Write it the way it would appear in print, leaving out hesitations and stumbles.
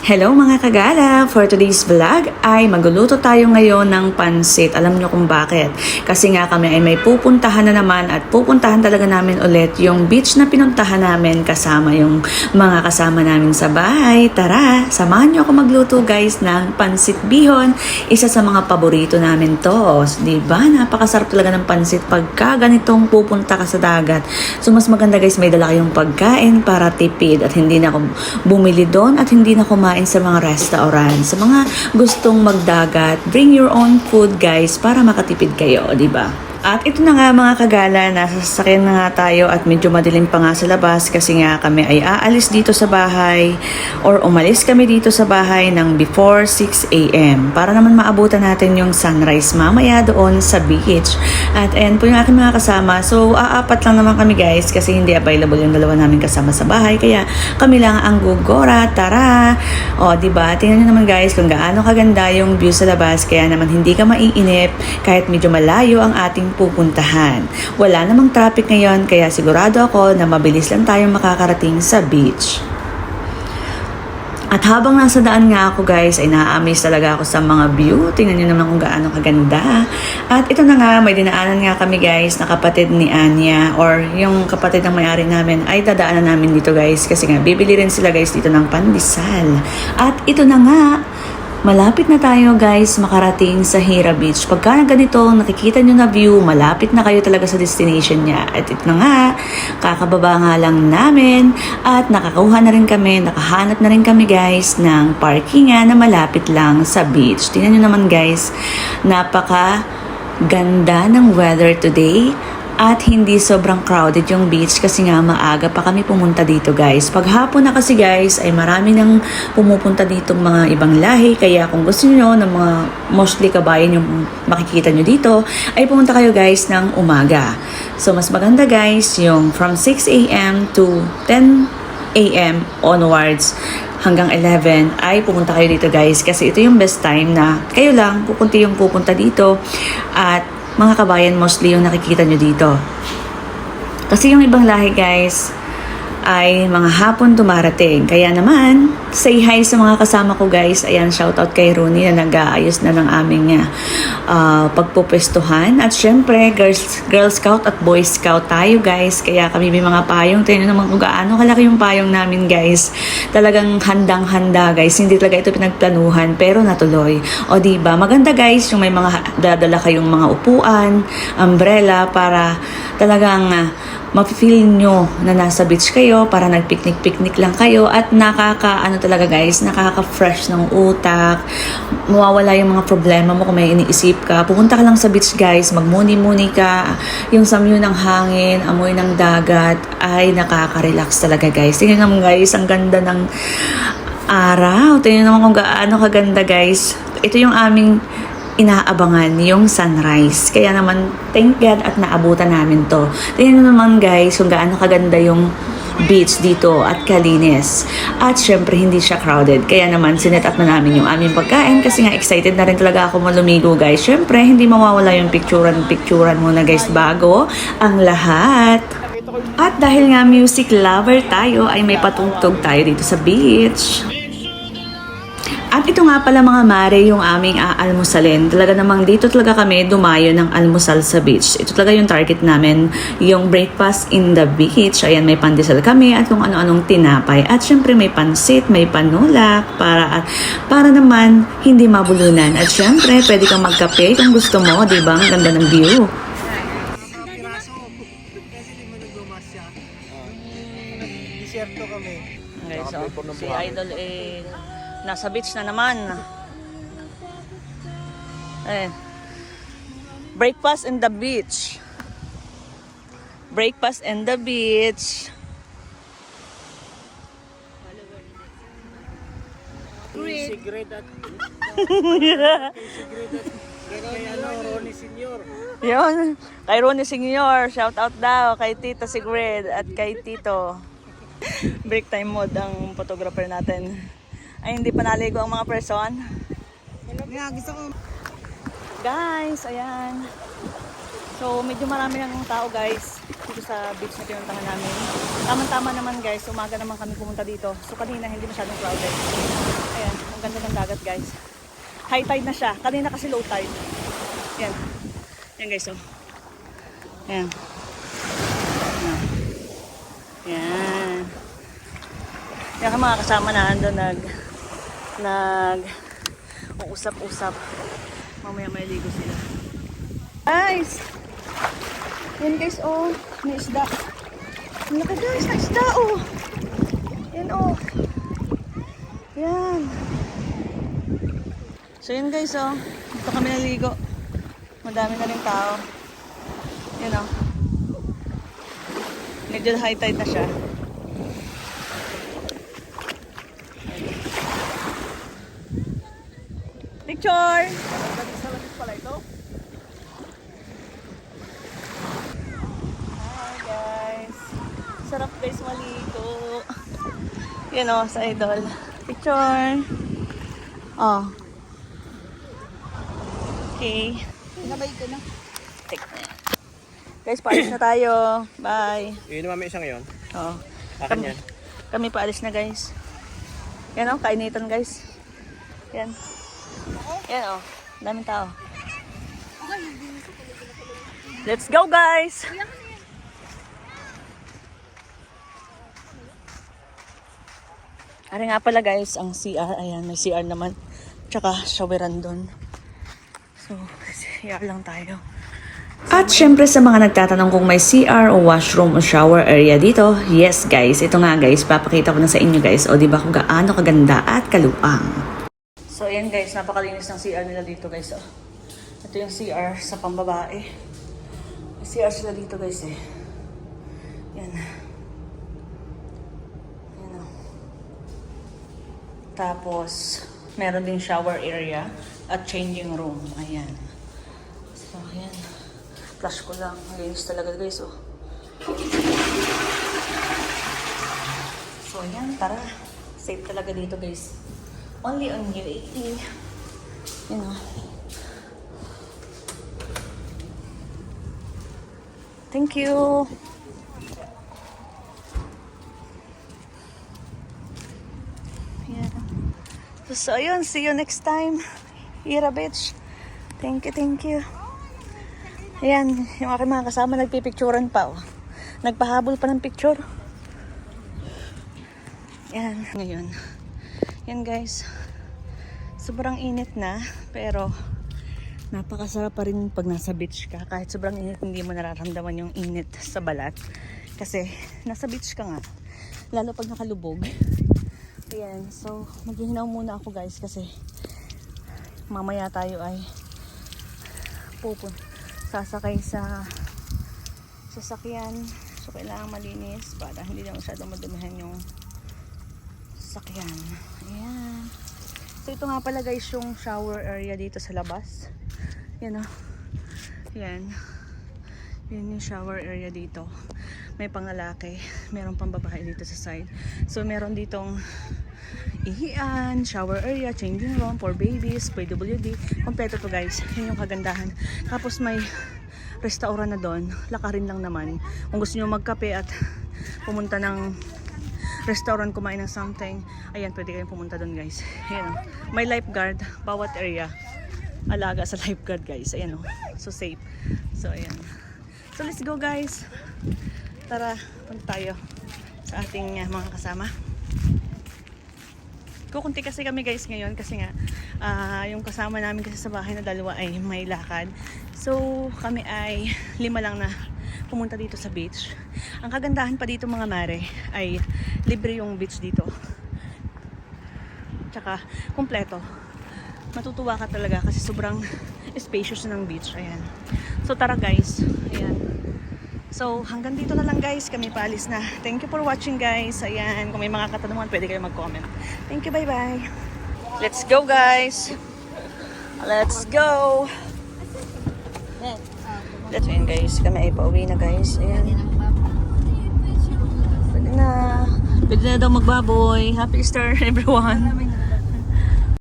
Hello mga kagala! For today's vlog ay magluluto tayo ngayon ng pansit. Alam nyo kung bakit? Kasi nga kami ay may pupuntahan na naman at pupuntahan talaga namin ulit yung beach na pinuntahan namin kasama yung mga kasama namin sa bahay. Tara, samahan nyo ako magluto guys ng pansit bihon. Isa sa mga paborito namin to. Diba? Napakasarap talaga ng pansit pagka ganitong pupunta ka sa dagat. So mas maganda guys may dala kayong pagkain para tipid at hindi na ako bumili doon at hindi na kumain sa mga restaurant. Sa mga gustong magdagat, bring your own food guys para makatipid kayo, di ba? At ito na nga mga kagala, nasa sasakyan na nga tayo at medyo madilim pa nga sa labas kasi nga kami ay aalis dito sa bahay or umalis kami dito sa bahay ng before 6 a.m. para naman maabutan natin yung sunrise mamaya doon sa beach. At ayan po yung aking mga kasama. So aapat lang naman kami guys kasi hindi available yung dalawa namin kasama sa bahay kaya kami lang ang gugora. Tara! O diba? Tingnan nyo naman guys kung gaano kaganda yung view sa labas kaya naman hindi ka maiinip kahit medyo malayo ang ating pupuntahan. Wala namang traffic ngayon kaya sigurado ako na mabilis lang tayong makakarating sa beach. At habang nasa daan nga ako guys ay na-amaze talaga ako sa mga view. Tingnan nyo naman kung gaano kaganda. At ito na nga, may dinaanan nga kami guys na kapatid ni Anya or yung kapatid ng may-ari namin ay dadaanan namin dito guys kasi nga bibili rin sila guys dito ng pandesal. At ito na nga, malapit na tayo guys makarating sa Hira Beach. Pagka ganito nakikita nyo na view, malapit na kayo talaga sa destination niya. At ito na nga, kakababa nga lang namin at nakakuha na rin kami, nakahanap na rin kami guys ng parkingan na malapit lang sa beach. Tingnan nyo naman guys, napaka ganda ng weather today. At hindi sobrang crowded yung beach kasi nga maaga pa kami pumunta dito guys. Pag hapon na kasi guys ay marami nang pumupunta dito mga ibang lahi. Kaya kung gusto nyo ng mga mostly kabayan yung makikita nyo dito ay pumunta kayo guys ng umaga. So mas maganda guys yung from 6 a.m. to 10 a.m. onwards hanggang 11 ay pumunta kayo dito guys. Kasi ito yung best time na kayo lang pupunta dito at mga kabayan mostly yung nakikita nyo dito. Kasi yung ibang lahi guys ay mga hapon dumarating. Kaya naman, say hi sa mga kasama ko guys. Ayan, shoutout kay Rooney na nag-aayos na ng aming pagpupwestuhan. At syempre, Girl Scout at Boy Scout tayo guys. Kaya kami may mga payong. Tingnan naman kung gaano kalaki yung payong namin guys. Talagang handang-handa guys. Hindi talaga ito pinagplanuhan pero natuloy. O diba? Maganda guys yung may mga dadala kayong mga upuan, umbrella para talagang ma-feel nyo na nasa beach kayo para nag-picnic lang kayo at talaga guys, nakaka-fresh ng utak, mawawala yung mga problema mo kung may iniisip ka. Pupunta ka lang sa beach guys, magmuni-muni ka, yung samyo ng hangin, amoy ng dagat ay nakaka-relax talaga guys. Tingnan naman guys, ang ganda ng araw. Tingnan naman kung gaano kaganda guys. Ito yung aming inaabangan yung sunrise. Kaya naman, thank God at naabutan namin to. Tingnan naman guys kung gaano kaganda yung beach dito at kalinis. At syempre, hindi siya crowded. Kaya naman, sinet up na namin yung aming pagkain kasi nga excited na rin talaga ako malumigo guys. Syempre, hindi mawawala yung picturean muna guys bago ang lahat. At dahil nga music lover tayo, ay may patugtog tayo dito sa beach. At ito nga pala mga mare yung aming aalmusalin. Talaga namang dito talaga kami dumayo ng almusal sa beach. Ito talaga yung target namin, yung breakfast in the beach. Ayan, may pandesal kami at kung ano-anong tinapay. At syempre may pansit, may panulak para naman hindi mabulunan. At syempre pwede kang magkape kung gusto mo, di ba? Ang ganda ng view. Okay, so si Idol nasa beach na naman. Ayan. Breakfast in the beach. Breakfast in the beach. Sigrid at Ronnie Senior. Yun. Kay Ronnie Senior. Shout out daw kay Tita Sigrid at kay Tito. Break time mode ang photographer natin. Ay, hindi pa naligo ang mga person. Guys, ayan. So, medyo marami lang tao guys dito sa beach na pinuntahan namin. Tama-tama naman guys, umaga naman kami pumunta dito. So, kanina hindi masyadong crowded. Ayan. dagat guys. High tide na siya. Kanina kasi low tide. Yan. Yan guys, oh. Yan. Yan. Yan ang mga kasama na ando usap-usap. Mamaya may ligo sila. Guys! Yan guys, oh. May isda. Ang laki guys, na isda, oh. Yan, oh. Yan. So yan guys, oh. Dito kami naligo. Madami na rin tao. Yan, oh. Medyo high tide na siya. Picture! Pala ito. Hi guys. Sarap guys maligo. Yan o, sa idol. Picture. Oh. Okay. Nabay ko na. Take na yan. Guys, paalis na tayo. Bye. Yun naman may isa ngayon. Oo. Akin yan. Kami paalis na guys. Yan o, kainitan guys. Yan. Yan o, daming tao. Let's go guys! Ari nga pala guys, ang CR. Ayan, may CR naman. Tsaka showeran doon. So, CR lang tayo. At syempre sa mga nagtatanong kung may CR o washroom o shower area dito, yes guys, ito nga guys, papakita ko na sa inyo guys. O diba kung gaano kaganda at kaluang. So ayan guys, napakalinis ng CR nila dito guys. Oh. Ito yung CR sa pambabae. May CR sila dito guys eh. Yan. Yan oh. Tapos, meron ding shower area at changing room. Ayan. So ayan. Flash ko lang. Linis talaga guys oh. So ayan, tara. Safe talaga dito guys. Only on UAE. You know. Thank you. Yeah. So, ayun. See you next time. Ira Beach. Thank you, thank you. Ayan. Yung aking mga kasama nagpipicturan pa. Oh. Nagpahabol pa ng picture. Yan. Ngayon. Yan guys, sobrang init na, pero napakasarap pa rin pag nasa beach ka. Kahit sobrang init, hindi mo nararamdaman yung init sa balat. Kasi nasa beach ka nga, lalo pag nakalubog. Ayan, so maghihinaw muna ako guys kasi mamaya tayo ay sasakay sa sasakyan. So kailangan malinis para hindi na masyadong madumihan yung sakyan. Ayan. So ito nga pala guys yung shower area dito sa labas. Yan o. Yan. Yan yung shower area dito. May pangalaki. Meron pang babae dito sa side. So meron ditong ihian, shower area, changing room for babies, PWD. Kompleto to guys. Yun yung kagandahan. Tapos may restaurant na doon. Lakarin lang naman. Kung gusto nyo magkape at pumunta ng restaurant, kumain ng something, ayan, pwede kayong pumunta doon guys. Ayan o. May lifeguard, bawat area alaga sa lifeguard guys. Ayan o. So safe. So ayan. So let's go guys. Tara, punta tayo sa ating mga kasama. Kukunti kasi kami guys ngayon kasi nga yung kasama namin kasi sa bahay na dalawa ay may lakad. So kami ay 5 lang na pumunta dito sa beach. Ang kagandahan pa dito mga mare ay libre yung beach dito. Tsaka kompleto. Matutuwa ka talaga kasi sobrang spacious ng beach. Ayan. So tara guys. Ayan. So hanggang dito na lang guys. Kami paalis na. Thank you for watching guys. Ayan. Kung may mga katanungan pwede kayo mag-comment. Thank you. Bye bye. Let's go guys. Let's go. Let's go guys. Kami ay pauwi na guys. Ayan. Pwede na daw magbaboy. Happy Easter everyone.